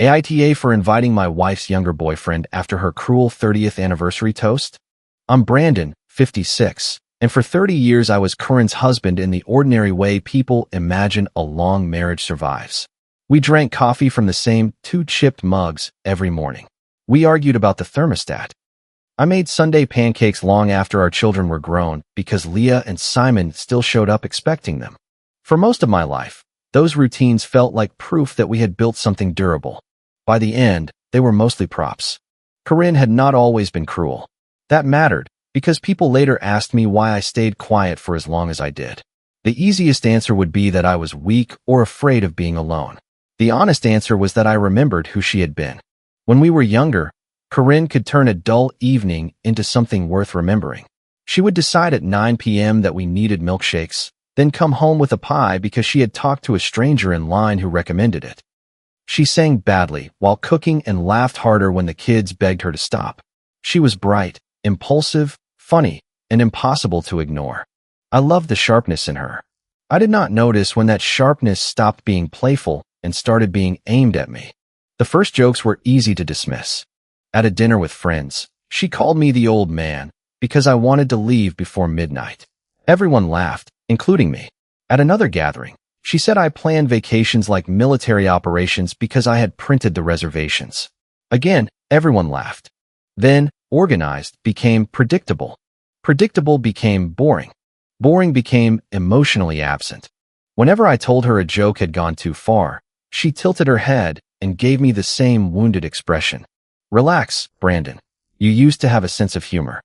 AITA for inviting my wife's younger boyfriend after her cruel 30th anniversary toast. I'm Brandon, 56, and for 30 years I was Corinne's husband in the ordinary way people imagine a long marriage survives. We drank coffee from the same two chipped mugs every morning. We argued about the thermostat. I made Sunday pancakes long after our children were grown because Leah and Simon still showed up expecting them. For most of my life, those routines felt like proof that we had built something durable. By the end, they were mostly props. Corinne had not always been cruel. That mattered because people later asked me why I stayed quiet for as long as I did. The easiest answer would be that I was weak or afraid of being alone. The honest answer was that I remembered who she had been. When we were younger, Corinne could turn a dull evening into something worth remembering. She would decide at 9 p.m. that we needed milkshakes, then come home with a pie because she had talked to a stranger in line who recommended it. She sang badly while cooking and laughed harder when the kids begged her to stop. She was bright, impulsive, funny, and impossible to ignore. I loved the sharpness in her. I did not notice when that sharpness stopped being playful and started being aimed at me. The first jokes were easy to dismiss. At a dinner with friends, she called me the old man because I wanted to leave before midnight. Everyone laughed, including me. At another gathering, she said I planned vacations like military operations because I had printed the reservations. Again, everyone laughed. Then, organized became predictable. Predictable became boring. Boring became emotionally absent. Whenever I told her a joke had gone too far, she tilted her head and gave me the same wounded expression. Relax, Brandon. You used to have a sense of humor.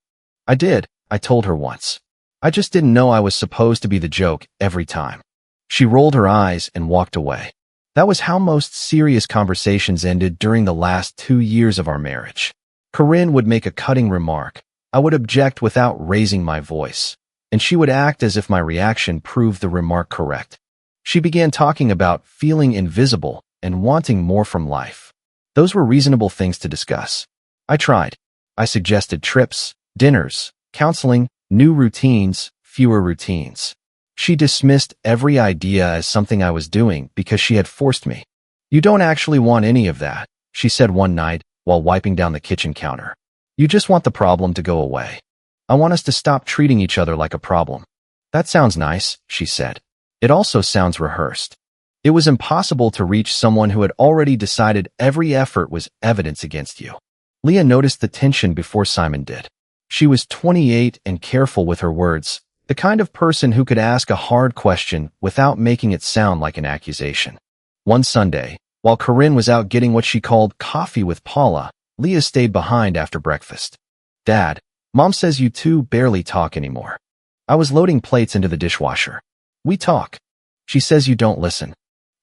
I did, I told her once. I just didn't know I was supposed to be the joke every time. She rolled her eyes and walked away. That was how most serious conversations ended during the last 2 years of our marriage. Corinne would make a cutting remark. I would object without raising my voice, and she would act as if my reaction proved the remark correct. She began talking about feeling invisible and wanting more from life. Those were reasonable things to discuss. I tried. I suggested trips, dinners, counseling, new routines, fewer routines. She dismissed every idea as something I was doing because she had forced me. You don't actually want any of that, she said one night while wiping down the kitchen counter. You just want the problem to go away. I want us to stop treating each other like a problem. That sounds nice, she said. It also sounds rehearsed. It was impossible to reach someone who had already decided every effort was evidence against you. Leah noticed the tension before Simon did. She was 28 and careful with her words, the kind of person who could ask a hard question without making it sound like an accusation. One Sunday, while Corinne was out getting what she called coffee with Paula, Leah stayed behind after breakfast. Dad, Mom says you two barely talk anymore. I was loading plates into the dishwasher. We talk. She says you don't listen.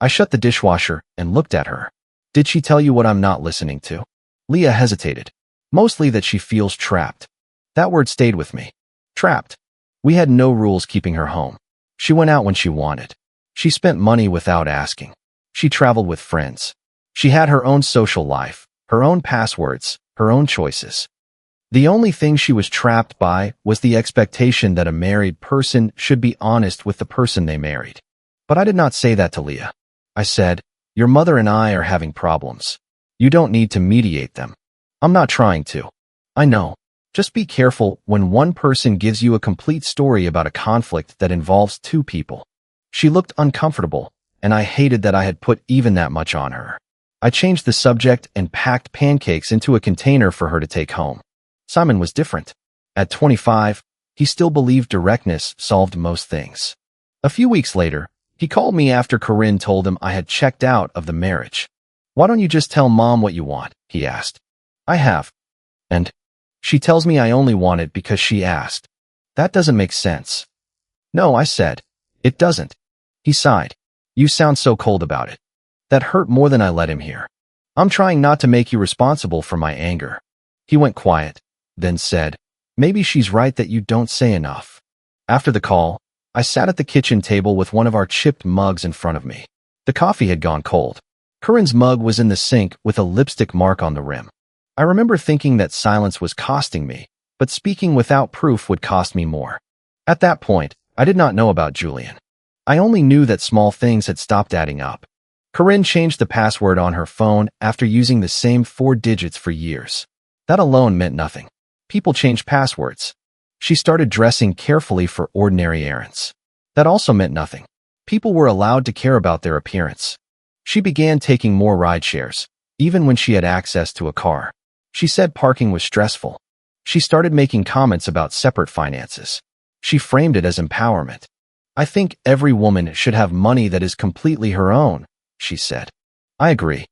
I shut the dishwasher and looked at her. Did she tell you what I'm not listening to? Leah hesitated. Mostly that she feels trapped. That word stayed with me. Trapped. We had no rules keeping her home. She went out when she wanted. She spent money without asking. She traveled with friends. She had her own social life, her own passwords, her own choices. The only thing she was trapped by was the expectation that a married person should be honest with the person they married. But I did not say that to Leah. I said, your mother and I are having problems. You don't need to mediate them. I'm not trying to. I know. Just be careful when one person gives you a complete story about a conflict that involves two people. She looked uncomfortable, and I hated that I had put even that much on her. I changed the subject and packed pancakes into a container for her to take home. Simon was different. At 25, he still believed directness solved most things. A few weeks later, he called me after Corinne told him I had checked out of the marriage. Why don't you just tell Mom what you want? He asked. I have. And she tells me I only want it because she asked. That doesn't make sense. No, I said. It doesn't. He sighed. You sound so cold about it. That hurt more than I let him hear. I'm trying not to make you responsible for my anger. He went quiet, then said, maybe she's right that you don't say enough. After the call, I sat at the kitchen table with one of our chipped mugs in front of me. The coffee had gone cold. Corinne's mug was in the sink with a lipstick mark on the rim. I remember thinking that silence was costing me, but speaking without proof would cost me more. At that point, I did not know about Julian. I only knew that small things had stopped adding up. Corinne changed the password on her phone after using the same 4 digits for years. That alone meant nothing. People change passwords. She started dressing carefully for ordinary errands. That also meant nothing. People were allowed to care about their appearance. She began taking more ride shares, even when she had access to a car. She said parking was stressful. She started making comments about separate finances. She framed it as empowerment. I think every woman should have money that is completely her own, she said. I agree.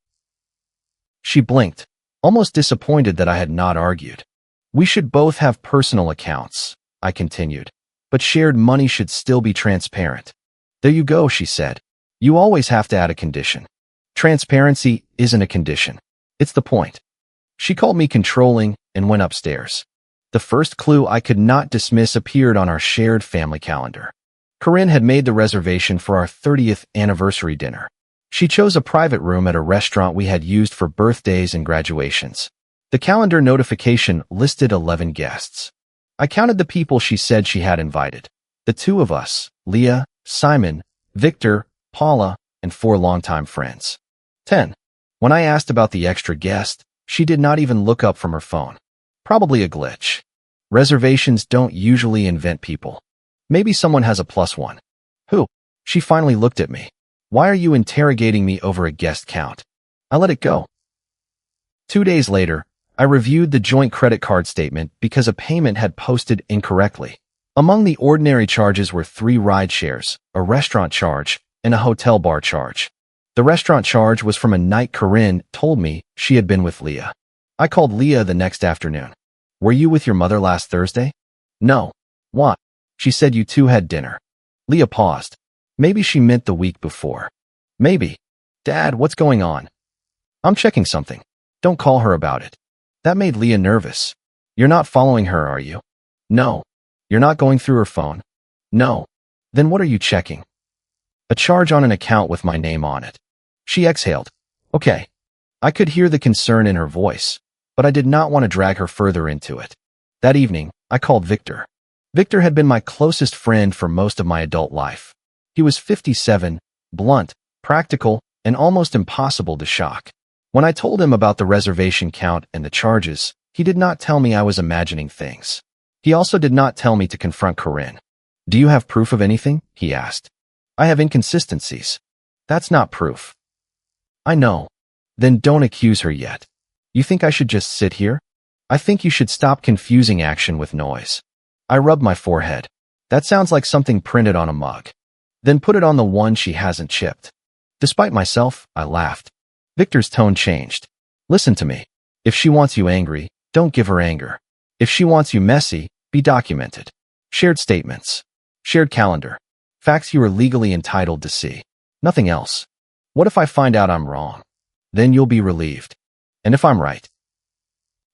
She blinked, almost disappointed that I had not argued. We should both have personal accounts, I continued, but shared money should still be transparent. There you go, she said. You always have to add a condition. Transparency isn't a condition. It's the point. She called me controlling and went upstairs. The first clue I could not dismiss appeared on our shared family calendar. Corinne had made the reservation for our 30th anniversary dinner. She chose a private room at a restaurant we had used for birthdays and graduations. The calendar notification listed 11 guests. I counted the people she said she had invited. The two of us, Leah, Simon, Victor, Paula, and 4 longtime friends. 10. When I asked about the extra guest, she did not even look up from her phone. Probably a glitch. Reservations don't usually invent people. Maybe someone has a +1. Who? She finally looked at me. Why are you interrogating me over a guest count? I let it go. 2 days later, I reviewed the joint credit card statement because a payment had posted incorrectly. Among the ordinary charges were 3 ride shares, a restaurant charge, and a hotel bar charge. The restaurant charge was from a night Corinne told me she had been with Leah. I called Leah the next afternoon. Were you with your mother last Thursday? No. What? She said you two had dinner. Leah paused. Maybe she meant the week before. Maybe. Dad, what's going on? I'm checking something. Don't call her about it. That made Leah nervous. You're not following her, are you? No. You're not going through her phone? No. Then what are you checking? A charge on an account with my name on it. She exhaled. Okay. I could hear the concern in her voice, but I did not want to drag her further into it. That evening, I called Victor. Victor had been my closest friend for most of my adult life. He was 57, blunt, practical, and almost impossible to shock. When I told him about the reservation count and the charges, he did not tell me I was imagining things. He also did not tell me to confront Corinne. Do you have proof of anything? He asked. I have inconsistencies. That's not proof. I know. Then don't accuse her yet. You think I should just sit here? I think you should stop confusing action with noise. I rubbed my forehead. That sounds like something printed on a mug. Then put it on the one she hasn't chipped. Despite myself, I laughed. Victor's tone changed. Listen to me. If she wants you angry, don't give her anger. If she wants you messy, be documented. Shared statements. Shared calendar. Facts you are legally entitled to see. Nothing else. What if I find out I'm wrong? Then you'll be relieved. And if I'm right?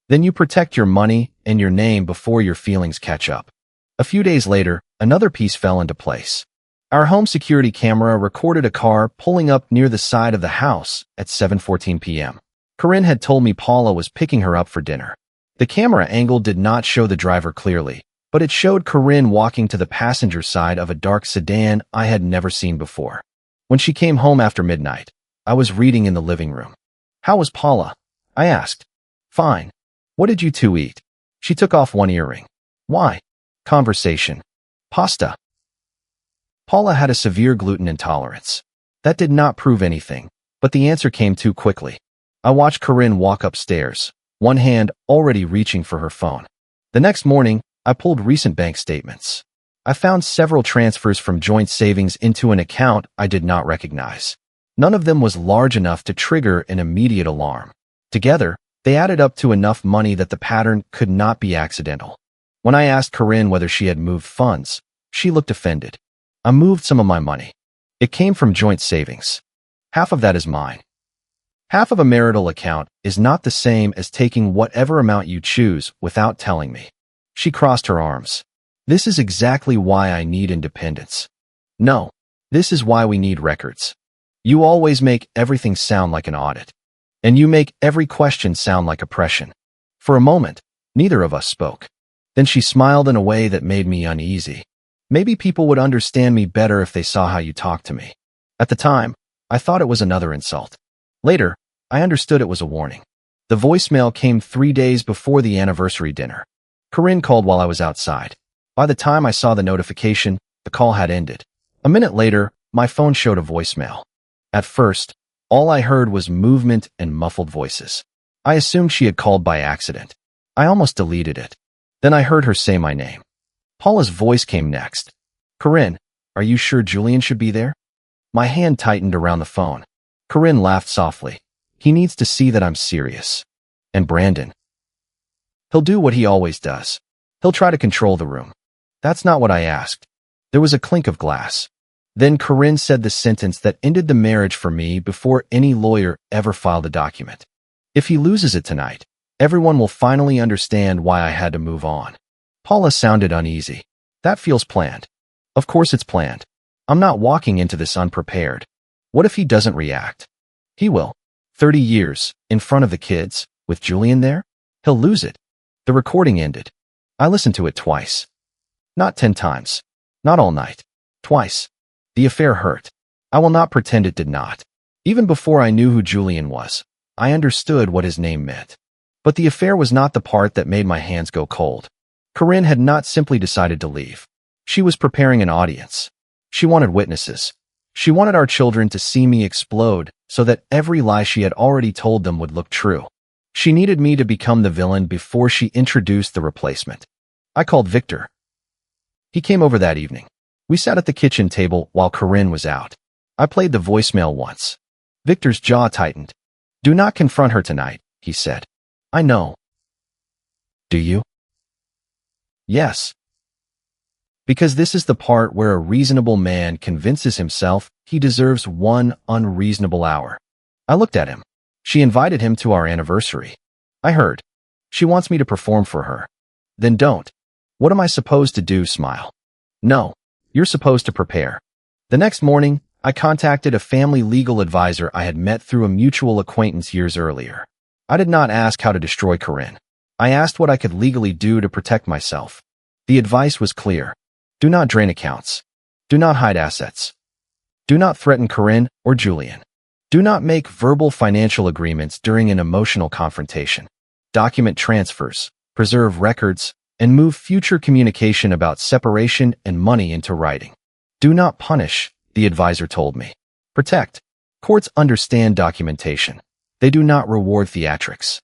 Then you protect your money and your name before your feelings catch up. A few days later, another piece fell into place. Our home security camera recorded a car pulling up near the side of the house at 7:14 p.m. Corinne had told me Paula was picking her up for dinner. The camera angle did not show the driver clearly, but it showed Corinne walking to the passenger side of a dark sedan I had never seen before. When she came home after midnight, I was reading in the living room. How was Paula? I asked. Fine. What did you two eat? She took off one earring. Why? Conversation. Pasta. Paula had a severe gluten intolerance. That did not prove anything, but the answer came too quickly. I watched Corinne walk upstairs, one hand already reaching for her phone. The next morning, I pulled recent bank statements. I found several transfers from joint savings into an account I did not recognize. None of them was large enough to trigger an immediate alarm. Together, they added up to enough money that the pattern could not be accidental. When I asked Corinne whether she had moved funds, she looked offended. I moved some of my money. It came from joint savings. Half of that is mine. Half of a marital account is not the same as taking whatever amount you choose without telling me. She crossed her arms. This is exactly why I need independence. No, this is why we need records. You always make everything sound like an audit. And you make every question sound like oppression. For a moment, neither of us spoke. Then she smiled in a way that made me uneasy. Maybe people would understand me better if they saw how you talked to me. At the time, I thought it was another insult. Later, I understood it was a warning. The voicemail came 3 days before the anniversary dinner. Corinne called while I was outside. By the time I saw the notification, the call had ended. A minute later, my phone showed a voicemail. At first, all I heard was movement and muffled voices. I assumed she had called by accident. I almost deleted it. Then I heard her say my name. Paula's voice came next. Corinne, are you sure Julian should be there? My hand tightened around the phone. Corinne laughed softly. He needs to see that I'm serious. And Brandon? He'll do what he always does. He'll try to control the room. That's not what I asked. There was a clink of glass. Then Corinne said the sentence that ended the marriage for me before any lawyer ever filed a document. If he loses it tonight, everyone will finally understand why I had to move on. Paula sounded uneasy. That feels planned. Of course it's planned. I'm not walking into this unprepared. What if he doesn't react? He will. 30 years, in front of the kids, with Julian there? He'll lose it. The recording ended. I listened to it twice. Not 10 times. Not all night. Twice. The affair hurt. I will not pretend it did not. Even before I knew who Julian was, I understood what his name meant. But the affair was not the part that made my hands go cold. Corinne had not simply decided to leave. She was preparing an audience. She wanted witnesses. She wanted our children to see me explode so that every lie she had already told them would look true. She needed me to become the villain before she introduced the replacement. I called Victor. He came over that evening. We sat at the kitchen table while Corinne was out. I played the voicemail once. Victor's jaw tightened. Do not confront her tonight, he said. I know. Do you? Yes. Because this is the part where a reasonable man convinces himself he deserves one unreasonable hour. I looked at him. She invited him to our anniversary. I heard. She wants me to perform for her. Then don't. What am I supposed to do? Smile. No. You're supposed to prepare. The next morning, I contacted a family legal advisor I had met through a mutual acquaintance years earlier. I did not ask how to destroy Corinne. I asked what I could legally do to protect myself. The advice was clear. Do not drain accounts. Do not hide assets. Do not threaten Corinne or Julian. Do not make verbal financial agreements during an emotional confrontation. Document transfers, preserve records, and move future communication about separation and money into writing. Do not punish, the advisor told me. Protect. Courts understand documentation. They do not reward theatrics.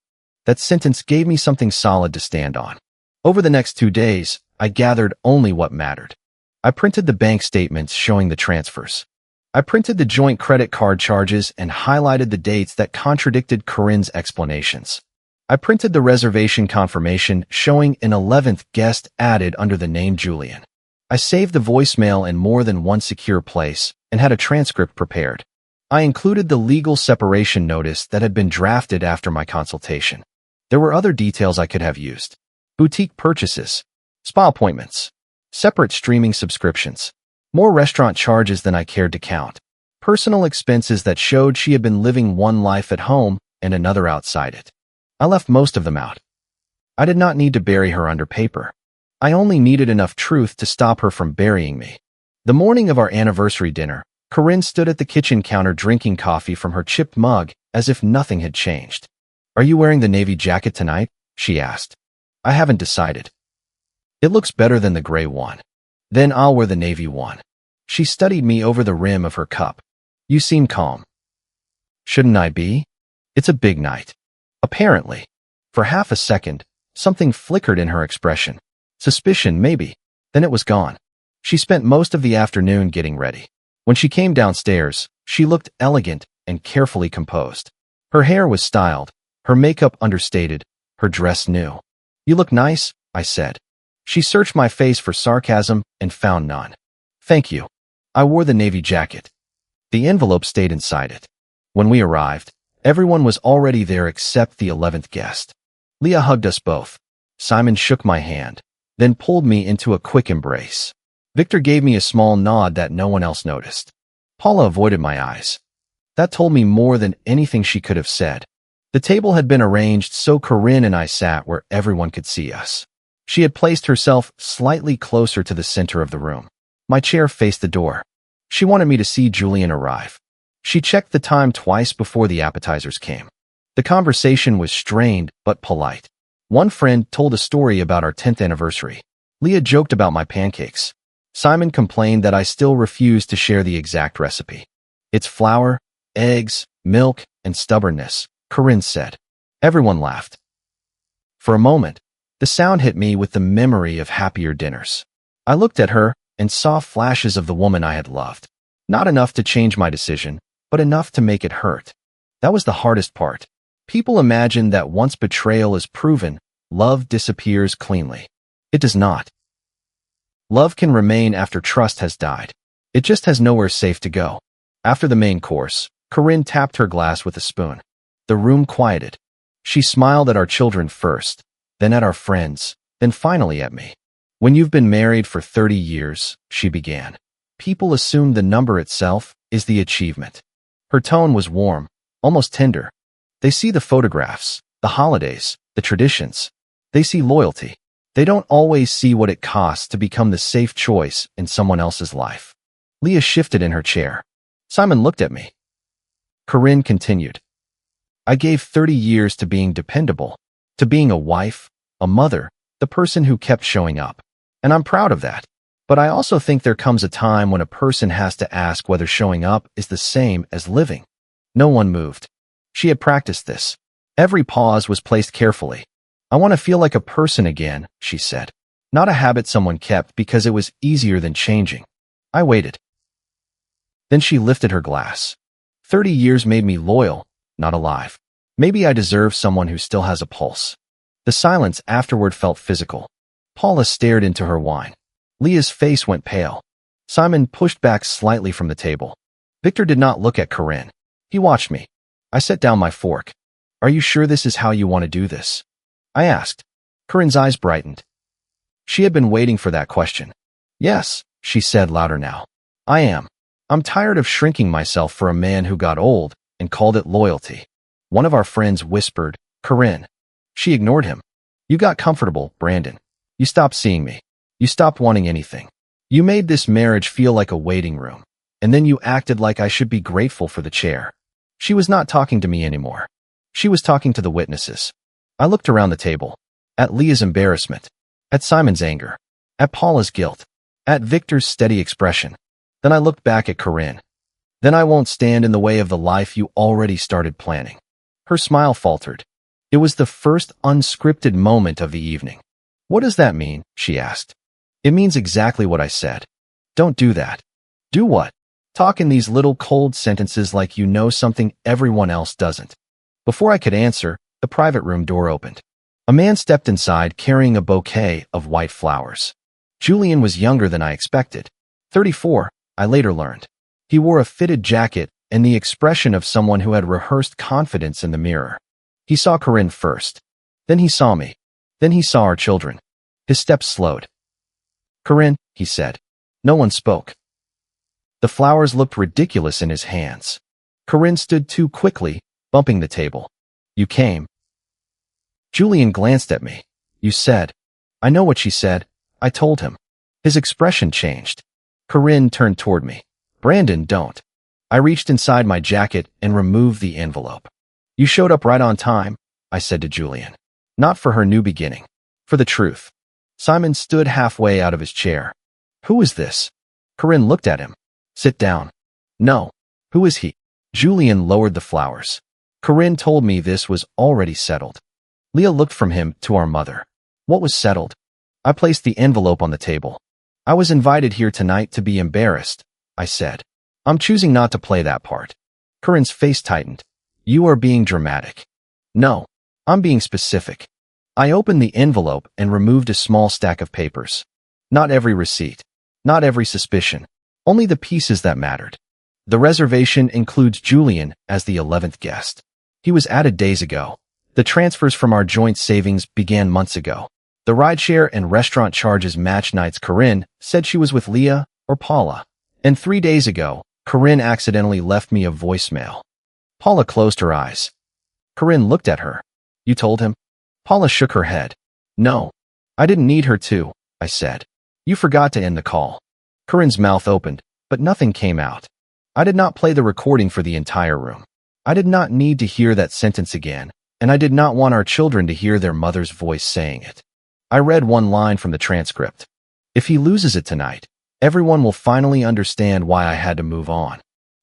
That sentence gave me something solid to stand on. Over the next 2 days, I gathered only what mattered. I printed the bank statements showing the transfers. I printed the joint credit card charges and highlighted the dates that contradicted Corinne's explanations. I printed the reservation confirmation showing an 11th guest added under the name Julian. I saved the voicemail in more than one secure place and had a transcript prepared. I included the legal separation notice that had been drafted after my consultation. There were other details I could have used. Boutique purchases, spa appointments, separate streaming subscriptions, more restaurant charges than I cared to count, personal expenses that showed she had been living one life at home and another outside it. I left most of them out. I did not need to bury her under paper. I only needed enough truth to stop her from burying me. The morning of our anniversary dinner, Corinne stood at the kitchen counter drinking coffee from her chipped mug as if nothing had changed. Are you wearing the navy jacket tonight? She asked. I haven't decided. It looks better than the gray one. Then I'll wear the navy one. She studied me over the rim of her cup. You seem calm. Shouldn't I be? It's a big night. Apparently. For half a second, something flickered in her expression. Suspicion, maybe. Then it was gone. She spent most of the afternoon getting ready. When she came downstairs, she looked elegant and carefully composed. Her hair was styled, her makeup understated, her dress new. You look nice, I said. She searched my face for sarcasm and found none. Thank you. I wore the navy jacket. The envelope stayed inside it. When we arrived, everyone was already there except the 11th guest. Leah hugged us both. Simon shook my hand, then pulled me into a quick embrace. Victor gave me a small nod that no one else noticed. Paula avoided my eyes. That told me more than anything she could have said. The table had been arranged so Corinne and I sat where everyone could see us. She had placed herself slightly closer to the center of the room. My chair faced the door. She wanted me to see Julian arrive. She checked the time twice before the appetizers came. The conversation was strained but polite. One friend told a story about our 10th anniversary. Leah joked about my pancakes. Simon complained that I still refused to share the exact recipe. It's flour, eggs, milk, and stubbornness, Corinne said. Everyone laughed. For a moment, the sound hit me with the memory of happier dinners. I looked at her and saw flashes of the woman I had loved. Not enough to change my decision, but enough to make it hurt. That was the hardest part. People imagine that once betrayal is proven, love disappears cleanly. It does not. Love can remain after trust has died. It just has nowhere safe to go. After the main course, Corinne tapped her glass with a spoon. The room quieted. She smiled at our children first, then at our friends, then finally at me. When you've been married for 30 years, she began, people assume the number itself is the achievement. Her tone was warm, almost tender. They see the photographs, the holidays, the traditions. They see loyalty. They don't always see what it costs to become the safe choice in someone else's life. Leah shifted in her chair. Simon looked at me. Corinne continued. I gave 30 years to being dependable, to being a wife, a mother, the person who kept showing up. And I'm proud of that. But I also think there comes a time when a person has to ask whether showing up is the same as living. No one moved. She had practiced this. Every pause was placed carefully. I want to feel like a person again, she said. Not a habit someone kept because it was easier than changing. I waited. Then she lifted her glass. 30 years made me loyal, not alive. Maybe I deserve someone who still has a pulse. The silence afterward felt physical. Paula stared into her wine. Leah's face went pale. Simon pushed back slightly from the table. Victor did not look at Corinne. He watched me. I set down my fork. Are you sure this is how you want to do this? I asked. Corinne's eyes brightened. She had been waiting for that question. Yes, she said louder now. I am. I'm tired of shrinking myself for a man who got old and called it loyalty. One of our friends whispered, Corinne. She ignored him. You got comfortable, Brandon. You stopped seeing me. You stopped wanting anything. You made this marriage feel like a waiting room. And then you acted like I should be grateful for the chair. She was not talking to me anymore. She was talking to the witnesses. I looked around the table. At Leah's embarrassment. At Simon's anger. At Paula's guilt. At Victor's steady expression. Then I looked back at Corinne. Then I won't stand in the way of the life you already started planning. Her smile faltered. It was the first unscripted moment of the evening. What does that mean? She asked. It means exactly what I said. Don't do that. Do what? Talk in these little cold sentences like you know something everyone else doesn't. Before I could answer, the private room door opened. A man stepped inside carrying a bouquet of white flowers. Julian was younger than I expected. 34, I later learned. He wore a fitted jacket and the expression of someone who had rehearsed confidence in the mirror. He saw Corinne first. Then he saw me. Then he saw our children. His steps slowed. Corinne, he said. No one spoke. The flowers looked ridiculous in his hands. Corinne stood too quickly, bumping the table. You came. Julian glanced at me. You said. I know what she said. I told him. His expression changed. Corinne turned toward me. Brandon, don't. I reached inside my jacket and removed the envelope. You showed up right on time, I said to Julian. Not for her new beginning. For the truth. Simon stood halfway out of his chair. Who is this? Corinne looked at him. Sit down. No. Who is he? Julian lowered the flowers. Corinne told me this was already settled. Leah looked from him to our mother. What was settled? I placed the envelope on the table. I was invited here tonight to be embarrassed, I said. I'm choosing not to play that part. Corinne's face tightened. You are being dramatic. No, I'm being specific. I opened the envelope and removed a small stack of papers. Not every receipt. Not every suspicion. Only the pieces that mattered. The reservation includes Julian as the 11th guest. He was added days ago. The transfers from our joint savings began months ago. The rideshare and restaurant charges match nights. Corinne said she was with Leah or Paula. And 3 days ago, Corinne accidentally left me a voicemail. Paula closed her eyes. Corinne looked at her. You told him? Paula shook her head. No. I didn't need her to, I said. You forgot to end the call. Corinne's mouth opened, but nothing came out. I did not play the recording for the entire room. I did not need to hear that sentence again, and I did not want our children to hear their mother's voice saying it. I read one line from the transcript. If he loses it tonight, everyone will finally understand why I had to move on.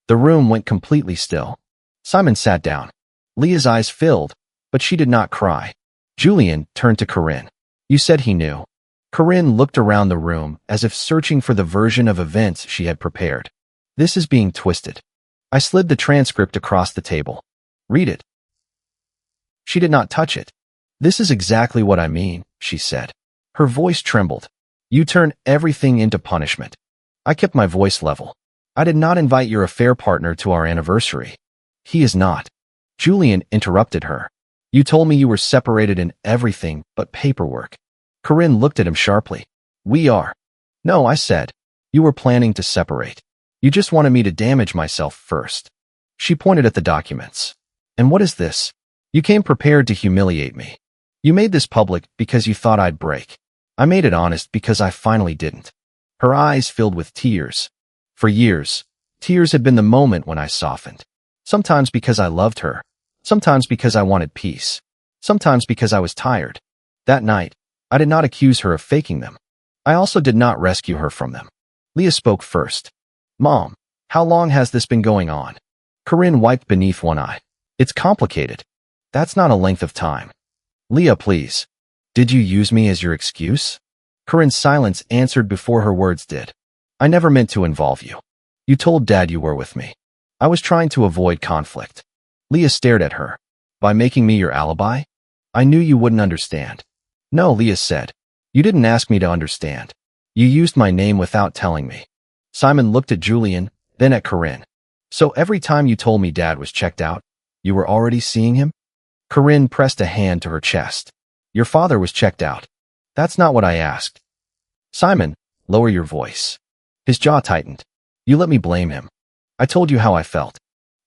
The room went completely still. Simon sat down. Leah's eyes filled, but she did not cry. Julian turned to Corinne. You said he knew. Corinne looked around the room as if searching for the version of events she had prepared. This is being twisted. I slid the transcript across the table. Read it. She did not touch it. This is exactly what I mean, she said. Her voice trembled. You turn everything into punishment. I kept my voice level. I did not invite your affair partner to our anniversary. He is not. Julian interrupted her. You told me you were separated in everything but paperwork. Corinne looked at him sharply. We are. No, I said. You were planning to separate. You just wanted me to damage myself first. She pointed at the documents. And what is this? You came prepared to humiliate me. You made this public because you thought I'd break. I made it honest because I finally didn't. Her eyes filled with tears. For years, tears had been the moment when I softened. Sometimes because I loved her. Sometimes because I wanted peace. Sometimes because I was tired. That night, I did not accuse her of faking them. I also did not rescue her from them. Leah spoke first. Mom, how long has this been going on? Corinne wiped beneath one eye. It's complicated. That's not a length of time. Leah, please. Did you use me as your excuse? Corinne's silence answered before her words did. I never meant to involve you. You told Dad you were with me. I was trying to avoid conflict. Leah stared at her. By making me your alibi? I knew you wouldn't understand. No, Leah said. You didn't ask me to understand. You used my name without telling me. Simon looked at Julian, then at Corinne. So every time you told me Dad was checked out, you were already seeing him? Corinne pressed a hand to her chest. Your father was checked out. That's not what I asked. Simon, lower your voice. His jaw tightened. You let me blame him. I told you how I felt.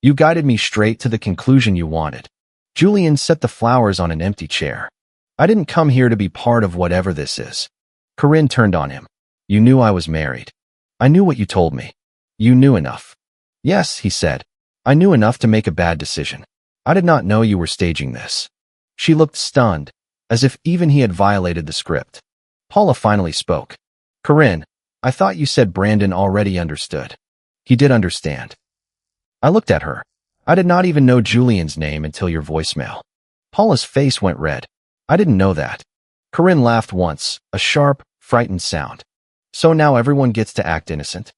You guided me straight to the conclusion you wanted. Julian set the flowers on an empty chair. I didn't come here to be part of whatever this is. Corinne turned on him. You knew I was married. I knew what you told me. You knew enough. Yes, he said. I knew enough to make a bad decision. I did not know you were staging this. She looked stunned, as if even he had violated the script. Paula finally spoke. Corinne, I thought you said Brandon already understood. He did understand. I looked at her. I did not even know Julian's name until your voicemail. Paula's face went red. I didn't know that. Corinne laughed once, a sharp, frightened sound. So now everyone gets to act innocent?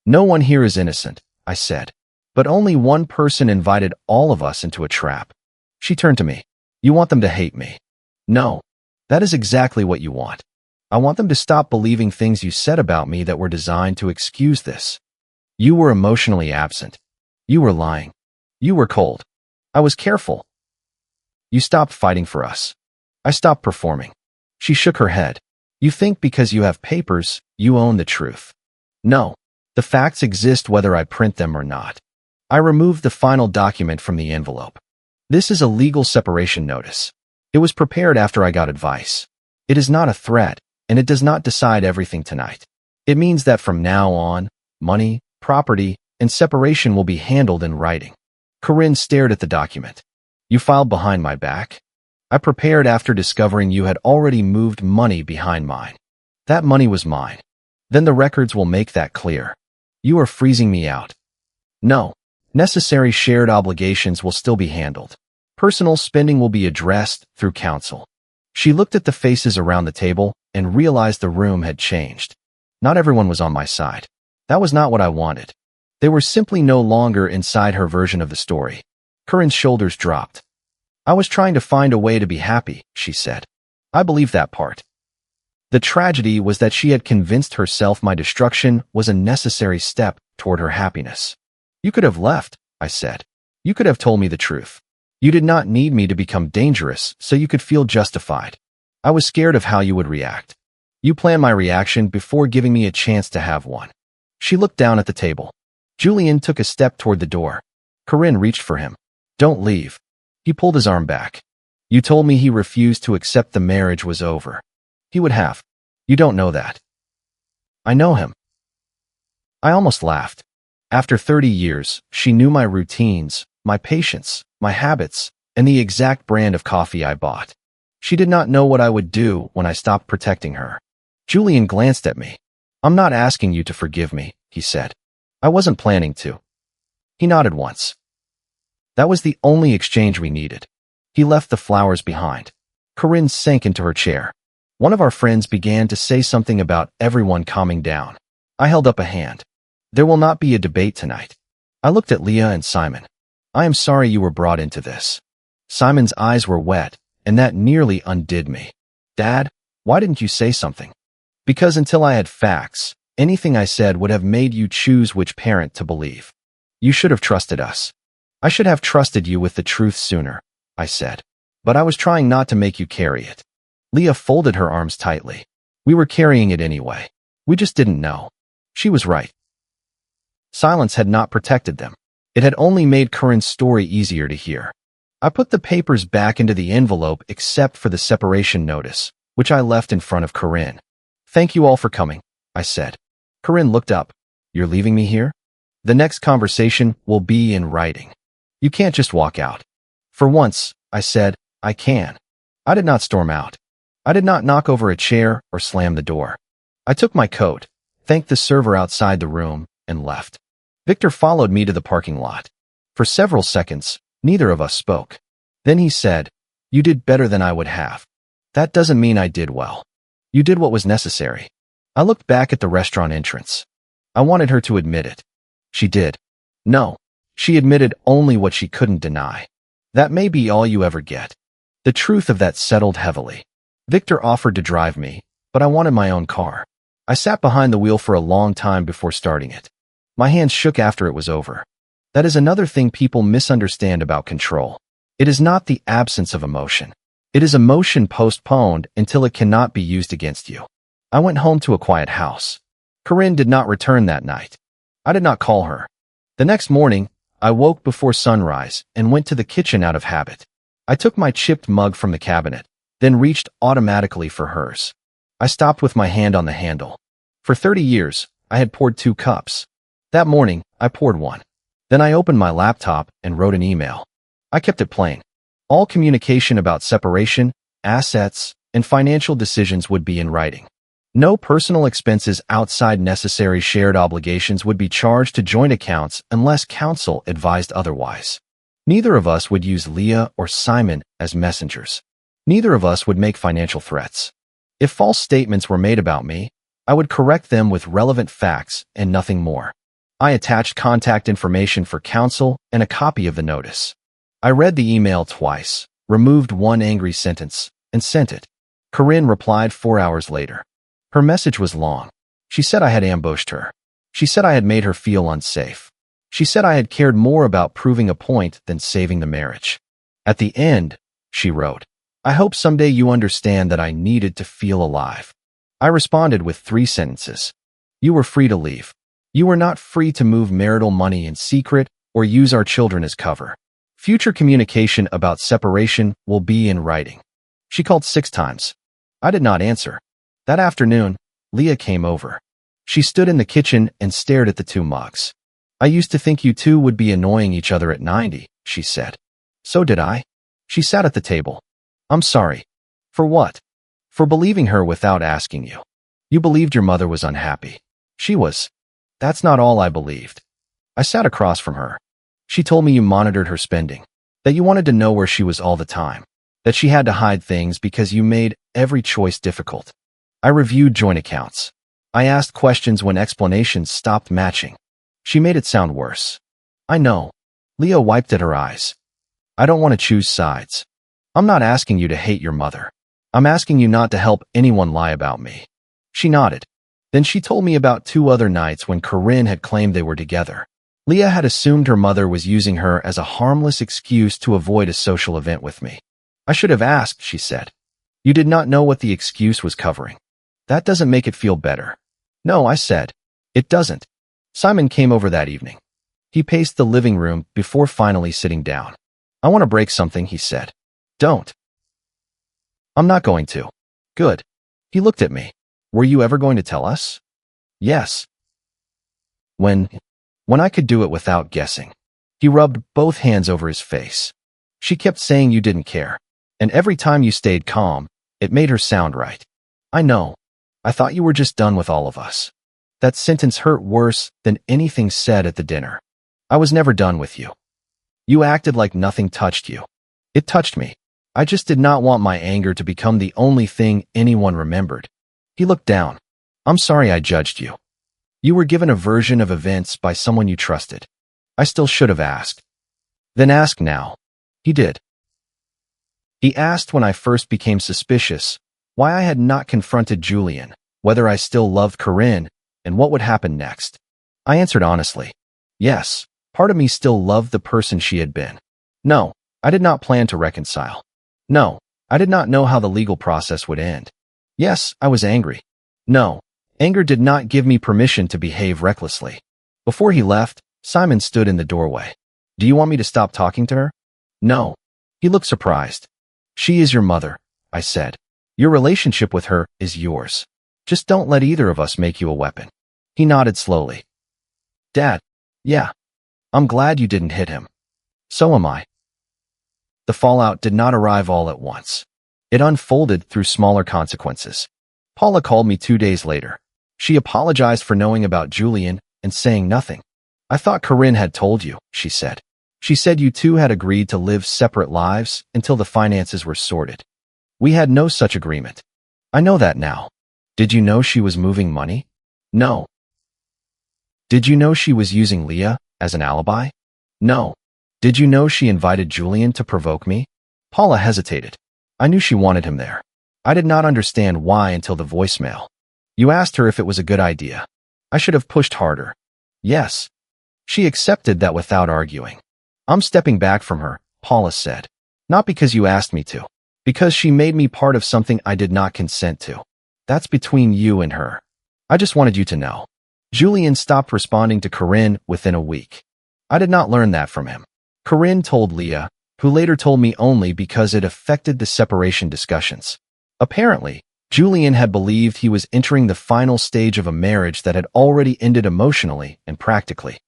No one here is innocent, I said. But only one person invited all of us into a trap. She turned to me. You want them to hate me? No. That is exactly what you want. I want them to stop believing things you said about me that were designed to excuse this. You were emotionally absent. You were lying. You were cold. I was careful. You stopped fighting for us. I stopped performing. She shook her head. You think because you have papers, you own the truth. No. The facts exist whether I print them or not. I removed the final document from the envelope. This is a legal separation notice. It was prepared after I got advice. It is not a threat, and it does not decide everything tonight. It means that from now on, money, property, and separation will be handled in writing. Corinne stared at the document. You filed behind my back? I prepared after discovering you had already moved money behind mine. That money was mine. Then the records will make that clear. You are freezing me out. No. Necessary shared obligations will still be handled. Personal spending will be addressed through counsel. She looked at the faces around the table and realized the room had changed. Not everyone was on my side. That was not what I wanted. They were simply no longer inside her version of the story. Corinne's shoulders dropped. I was trying to find a way to be happy, she said. I believe that part. The tragedy was that she had convinced herself my destruction was a necessary step toward her happiness. You could have left, I said. You could have told me the truth. You did not need me to become dangerous so you could feel justified. I was scared of how you would react. You planned my reaction before giving me a chance to have one. She looked down at the table. Julian took a step toward the door. Corinne reached for him. Don't leave. He pulled his arm back. You told me he refused to accept the marriage was over. He would have. You don't know that. I know him. I almost laughed. After 30 years, she knew my routines, my patience, my habits, and the exact brand of coffee I bought. She did not know what I would do when I stopped protecting her. Julian glanced at me. "I'm not asking you to forgive me," he said. "I wasn't planning to." He nodded once. That was the only exchange we needed. He left the flowers behind. Corinne sank into her chair. One of our friends began to say something about everyone calming down. I held up a hand. "There will not be a debate tonight." I looked at Leah and Simon. "I am sorry you were brought into this." Simon's eyes were wet, and that nearly undid me. "Dad, why didn't you say something?" "Because until I had facts, anything I said would have made you choose which parent to believe. You should have trusted us." "I should have trusted you with the truth sooner," I said. "But I was trying not to make you carry it." Leah folded her arms tightly. "We were carrying it anyway. We just didn't know." She was right. Silence had not protected them. It had only made Corinne's story easier to hear. I put the papers back into the envelope except for the separation notice, which I left in front of Corinne. "Thank you all for coming," I said. Corinne looked up. "You're leaving me here?" "The next conversation will be in writing. You can't just walk out." "For once," I said, "I can." I did not storm out. I did not knock over a chair or slam the door. I took my coat, thanked the server outside the room, and left. Victor followed me to the parking lot. For several seconds, neither of us spoke. Then he said, "You did better than I would have." "That doesn't mean I did well." "You did what was necessary." I looked back at the restaurant entrance. I wanted her to admit it. She did. No, she admitted only what she couldn't deny. That may be all you ever get. The truth of that settled heavily. Victor offered to drive me, but I wanted my own car. I sat behind the wheel for a long time before starting it. My hands shook after it was over. That is another thing people misunderstand about control. It is not the absence of emotion. It is emotion postponed until it cannot be used against you. I went home to a quiet house. Corinne did not return that night. I did not call her. The next morning, I woke before sunrise and went to the kitchen out of habit. I took my chipped mug from the cabinet, then reached automatically for hers. I stopped with my hand on the handle. For 30 years, I had poured 2 cups. That morning, I poured one. Then I opened my laptop and wrote an email. I kept it plain. All communication about separation, assets, and financial decisions would be in writing. No personal expenses outside necessary shared obligations would be charged to joint accounts unless counsel advised otherwise. Neither of us would use Leah or Simon as messengers. Neither of us would make financial threats. If false statements were made about me, I would correct them with relevant facts and nothing more. I attached contact information for counsel and a copy of the notice. I read the email twice, removed one angry sentence, and sent it. Corinne replied 4 hours later. Her message was long. She said I had ambushed her. She said I had made her feel unsafe. She said I had cared more about proving a point than saving the marriage. At the end, she wrote, "I hope someday you understand that I needed to feel alive." I responded with 3 sentences. "You were free to leave. You were not free to move marital money in secret or use our children as cover. Future communication about separation will be in writing." She called 6 times. I did not answer. That afternoon, Leah came over. She stood in the kitchen and stared at the 2 mugs. "I used to think you two would be annoying each other at 90, she said. "So did I." She sat at the table. "I'm sorry." "For what?" "For believing her without asking you. You believed your mother was unhappy. She was. That's not all I believed." I sat across from her. "She told me you monitored her spending, that you wanted to know where she was all the time, that she had to hide things because you made every choice difficult." I reviewed joint accounts. I asked questions when explanations stopped matching. She made it sound worse. "I know." Leah wiped at her eyes. "I don't want to choose sides. I'm not asking you to hate your mother. I'm asking you not to help anyone lie about me." She nodded. Then she told me about 2 other nights when Corinne had claimed they were together. Leah had assumed her mother was using her as a harmless excuse to avoid a social event with me. "I should have asked," she said. "You did not know what the excuse was covering." "That doesn't make it feel better." "No," I said. "It doesn't." Simon came over that evening. He paced the living room before finally sitting down. "I want to break something," he said. "Don't." "I'm not going to." "Good." He looked at me. "Were you ever going to tell us?" "Yes." "When?" when I could do it without guessing. He rubbed both hands over his face. She kept saying you didn't care. And every time you stayed calm, it made her sound right. I know. I thought you were just done with all of us. That sentence hurt worse than anything said at the dinner. I was never done with you. You acted like nothing touched you. It touched me. I just did not want my anger to become the only thing anyone remembered. He looked down. I'm sorry I judged you. You were given a version of events by someone you trusted. I still should have asked. Then ask now. He did. He asked when I first became suspicious, why I had not confronted Julian, whether I still loved Corinne, and what would happen next. I answered honestly. Yes, part of me still loved the person she had been. No, I did not plan to reconcile. No, I did not know how the legal process would end. Yes, I was angry. No, anger did not give me permission to behave recklessly. Before he left, Simon stood in the doorway. Do you want me to stop talking to her? No. He looked surprised. She is your mother, I said. Your relationship with her is yours. Just don't let either of us make you a weapon. He nodded slowly. Dad, yeah. I'm glad you didn't hit him. So am I. The fallout did not arrive all at once. It unfolded through smaller consequences. Paula called me 2 days later. She apologized for knowing about Julian and saying nothing. I thought Corinne had told you, she said. She said you two had agreed to live separate lives until the finances were sorted. We had no such agreement. I know that now. Did you know she was moving money? No. Did you know she was using Leah as an alibi? No. Did you know she invited Julian to provoke me? Paula hesitated. I knew she wanted him there. I did not understand why until the voicemail. You asked her if it was a good idea. I should have pushed harder. Yes. She accepted that without arguing. I'm stepping back from her, Paula said. Not because you asked me to. Because she made me part of something I did not consent to. That's between you and her. I just wanted you to know. Julian stopped responding to Corinne within a week. I did not learn that from him. Corinne told Leah, who later told me only because it affected the separation discussions. Apparently, Julian had believed he was entering the final stage of a marriage that had already ended emotionally and practically.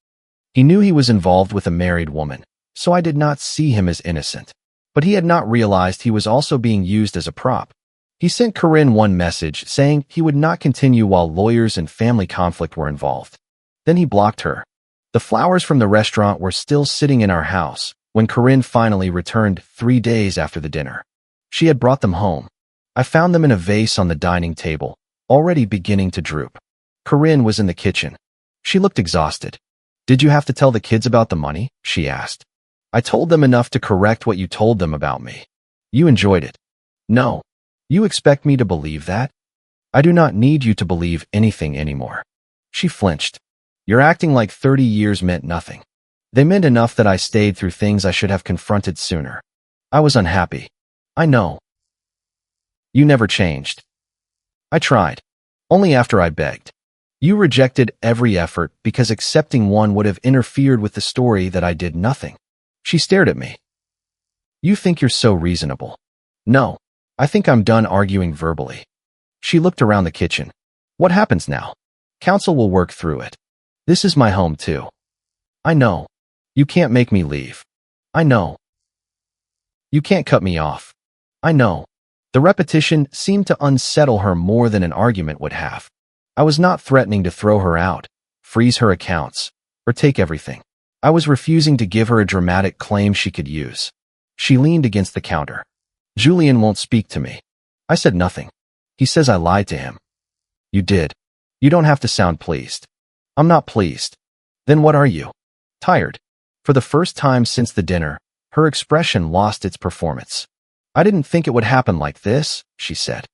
He knew he was involved with a married woman, so I did not see him as innocent. But he had not realized he was also being used as a prop. He sent Corinne one message saying he would not continue while lawyers and family conflict were involved. Then he blocked her. The flowers from the restaurant were still sitting in our house when Corinne finally returned 3 days after the dinner. She had brought them home. I found them in a vase on the dining table, already beginning to droop. Corinne was in the kitchen. She looked exhausted. Did you have to tell the kids about the money? She asked. I told them enough to correct what you told them about me. You enjoyed it. No. You expect me to believe that? I do not need you to believe anything anymore. She flinched. You're acting like 30 years meant nothing. They meant enough that I stayed through things I should have confronted sooner. I was unhappy. I know. You never changed. I tried. Only after I begged. You rejected every effort because accepting one would have interfered with the story that I did nothing. She stared at me. You think you're so reasonable. No. I think I'm done arguing verbally. She looked around the kitchen. What happens now? Council will work through it. This is my home too. I know. You can't make me leave. I know. You can't cut me off. I know. The repetition seemed to unsettle her more than an argument would have. I was not threatening to throw her out, freeze her accounts, or take everything. I was refusing to give her a dramatic claim she could use. She leaned against the counter. Julian won't speak to me. I said nothing. He says I lied to him. You did. You don't have to sound pleased. I'm not pleased. Then what are you? Tired. For the first time since the dinner, her expression lost its performance. I didn't think it would happen like this, she said.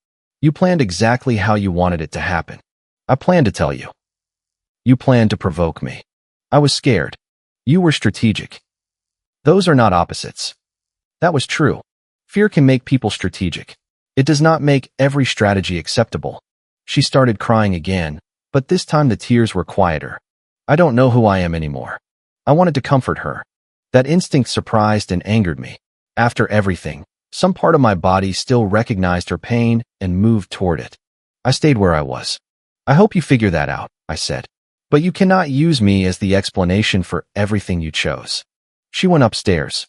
You planned exactly how you wanted it to happen. I planned to tell you. You planned to provoke me. I was scared. You were strategic. Those are not opposites. That was true. Fear can make people strategic. It does not make every strategy acceptable. She started crying again, but this time the tears were quieter. I don't know who I am anymore. I wanted to comfort her. That instinct surprised and angered me. After everything, some part of my body still recognized her pain and moved toward it. I stayed where I was. I hope you figure that out, I said. But you cannot use me as the explanation for everything you chose. She went upstairs.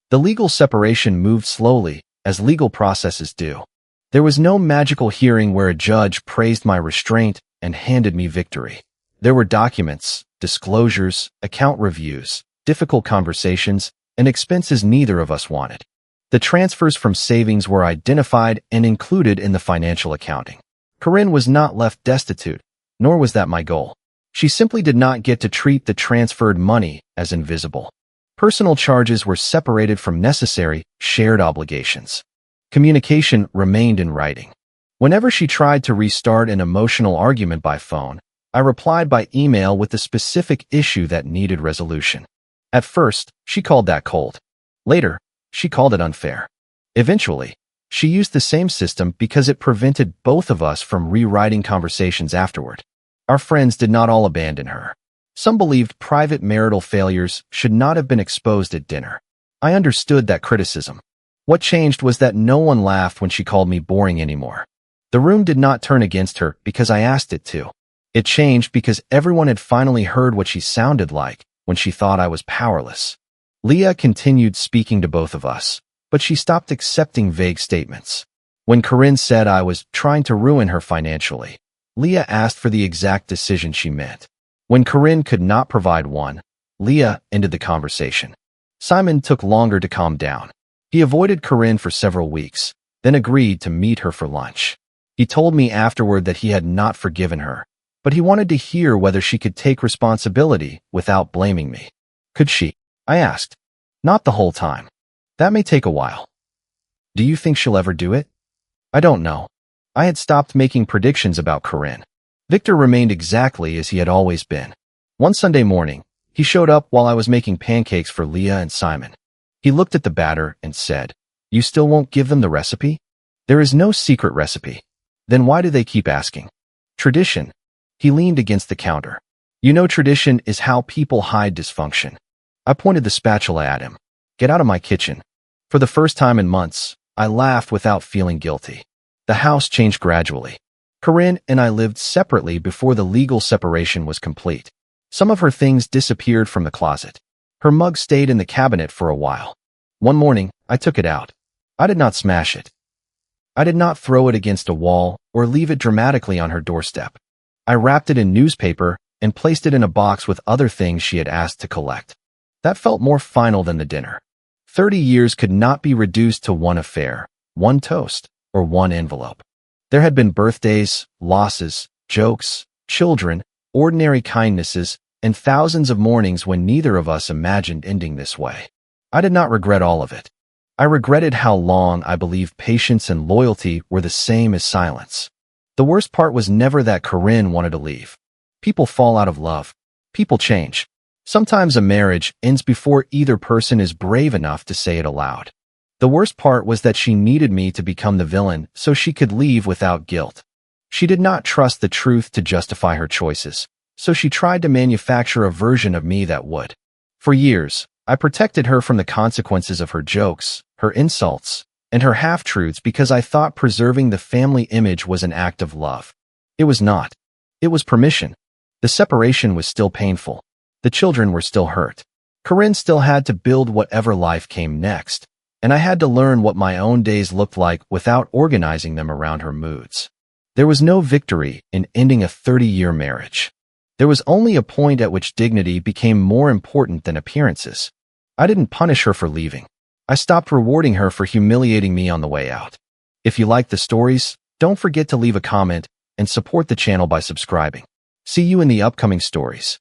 The legal separation moved slowly, as legal processes do. There was no magical hearing where a judge praised my restraint and handed me victory. There were documents, disclosures, account reviews, difficult conversations, and expenses neither of us wanted. The transfers from savings were identified and included in the financial accounting. Corinne was not left destitute, nor was that my goal. She simply did not get to treat the transferred money as invisible. Personal charges were separated from necessary, shared obligations. Communication remained in writing. Whenever she tried to restart an emotional argument by phone, I replied by email with the specific issue that needed resolution. At first, she called that cold. Later, she called it unfair. Eventually, she used the same system because it prevented both of us from rewriting conversations afterward. Our friends did not all abandon her. Some believed private marital failures should not have been exposed at dinner. I understood that criticism. What changed was that no one laughed when she called me boring anymore. The room did not turn against her because I asked it to. It changed because everyone had finally heard what she sounded like when she thought I was powerless. Leah continued speaking to both of us, but she stopped accepting vague statements. When Corinne said I was trying to ruin her financially, Leah asked for the exact decision she meant. When Corinne could not provide one, Leah ended the conversation. Simon took longer to calm down. He avoided Corinne for several weeks, then agreed to meet her for lunch. He told me afterward that he had not forgiven her, but he wanted to hear whether she could take responsibility without blaming me. Could she? I asked. Not the whole time. That may take a while. Do you think she'll ever do it? I don't know. I had stopped making predictions about Corinne. Victor remained exactly as he had always been. One Sunday morning, he showed up while I was making pancakes for Leah and Simon. He looked at the batter and said, "You still won't give them the recipe? There is no secret recipe. Then why do they keep asking?" Tradition. He leaned against the counter. You know, tradition is how people hide dysfunction. I pointed the spatula at him. Get out of my kitchen. For the first time in months, I laughed without feeling guilty. The house changed gradually. Corinne and I lived separately before the legal separation was complete. Some of her things disappeared from the closet. Her mug stayed in the cabinet for a while. One morning, I took it out. I did not smash it. I did not throw it against a wall or leave it dramatically on her doorstep. I wrapped it in newspaper and placed it in a box with other things she had asked to collect. That felt more final than the dinner. 30 years could not be reduced to one affair, one toast, or one envelope. There had been birthdays, losses, jokes, children, ordinary kindnesses, and thousands of mornings when neither of us imagined ending this way. I did not regret all of it. I regretted how long I believed patience and loyalty were the same as silence. The worst part was never that Corinne wanted to leave. People fall out of love. People change. Sometimes a marriage ends before either person is brave enough to say it aloud. The worst part was that she needed me to become the villain so she could leave without guilt. She did not trust the truth to justify her choices, so she tried to manufacture a version of me that would. For years, I protected her from the consequences of her jokes, her insults, and her half-truths because I thought preserving the family image was an act of love. It was not. It was permission. The separation was still painful. The children were still hurt. Corinne still had to build whatever life came next, and I had to learn what my own days looked like without organizing them around her moods. There was no victory in ending a 30-year marriage. There was only a point at which dignity became more important than appearances. I didn't punish her for leaving. I stopped rewarding her for humiliating me on the way out. If you like the stories, don't forget to leave a comment and support the channel by subscribing. See you in the upcoming stories.